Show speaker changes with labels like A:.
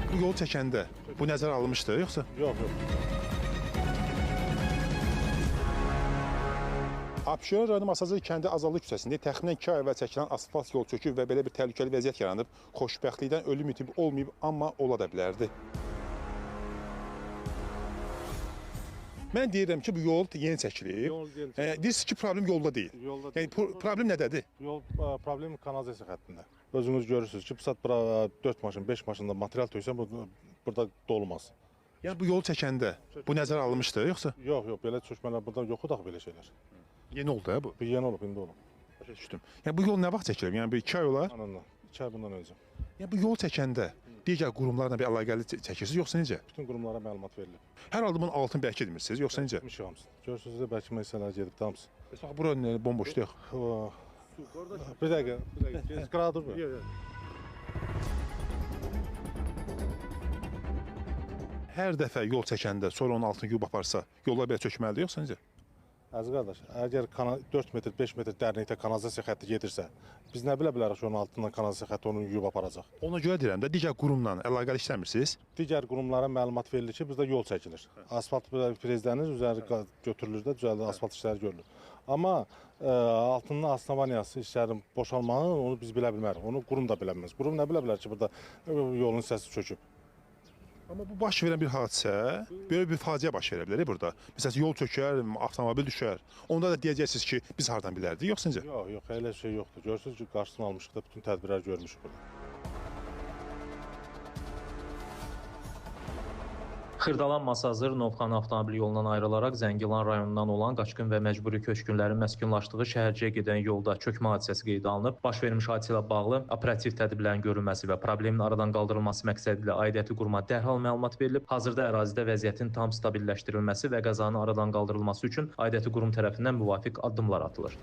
A: Bu yol çəkəndə bu nəzərə alınmışdı, yoxsa?
B: Yox.
A: Abşeron rayonu Masazır kəndi Azadlıq küçəsində təxminən 2 ay əvvəl çəkilən asfalt yol çöküb və belə bir təhlükəli vəziyyət yaranıb. Xoşbəxtlikdən ölüm itib olmayıb, amma ola da bilərdi. Mən deyirəm ki, bu yol yeni çəkilib. Deyirsiniz ki, problem yolda deyil. Yəni problem nədədir?
B: Yol problemi kanalizasiya xəttində. Özünüz görürsünüz ki, bu saat bura 4 maşın, 5 maşında material töksən burada dolmaz.
A: Yəni bu yol çəkəndə bu nəzərə alınmışdı, yoxsa?
B: Yox, belə çökmələr burada yoxdur axı belə şeylər.
A: Yeni oldu ha bu.
B: Bu yeni olub, indi olub.
A: Başa düşdüm. Yəni bu yol nə vaxt çəkilib? Yəni bir 2 ay olar?
B: Anında. 2 ay bundan öncə.
A: Yəni bu yol çəkəndə digər qurumlarla bir əlaqəli çəkirsiniz, yoxsa necə?
B: Bütün qurumlara məlumat verilib.
A: Hər halda bunun altını bərk edmirsiniz, yoxsa necə?
B: Etmişik hamısını. Görürsünüz də bəlkə məsələlər gedib hamısı.
A: Bax bura bomboşdur yox.
B: Bir dəqiqə. Qırağa dur.
A: Hər dəfə yol çəkəndə sonra onun altını yuyub aparsa, yollar belə çökməlidir, yoxsa necə?
B: Əziz qardaş, əgər 4 metr, 5 metr dərinlikdə kanalizasiya xətti gedirsə, biz nə bilə bilərik ki, onun altından kanalizasiya xətti onu yuyub aparacaq.
A: Ona görə deyirəm də, digər qurumla əlaqəli işləmirsiniz.
B: Digər qurumlara məlumat verilir ki, bizdə yol çəkilir. Asfalt prezidəniz üzəri götürülür də, düzəldir, asfalt işləri görülür. Amma altından asnavaniyası işlərin boşalmağını onu biz bilə bilmərik. Onu qurum da bilə bilməz. Qurum nə bilə bilər ki, burada yolun hissəsi çöküb.
A: Amma bu baş verən bir hadisə, belə bir faciə baş verə bilər burada. Məsələn, yol çökər, avtomobil düşər. Onda da deyəcəksiniz ki, biz hardan bilərdik, yoxsa necə?
B: Yox, elə şey yoxdur. Görürsünüz ki, qarşısını almışıq da, bütün tədbirlər görmüşük burada.
C: Xırdalan Masazır Novxan avtomobil yolundan ayrılaraq Zəngilan rayonundan olan qaçqın və məcburi köçkünlərin məskunlaşdığı şəhərciyə gedən yolda çökmə hadisəsi qeydə alınıb. Baş vermiş hadisə ilə bağlı operativ tədbirlərin görülməsi və problemin aradan qaldırılması məqsədilə aidiyyəti quruma dərhal məlumat verilib. Hazırda ərazidə vəziyyətin tam stabilləşdirilməsi və qəzanın aradan qaldırılması üçün aidiyyəti qurum tərəfindən müvafiq addımlar atılır.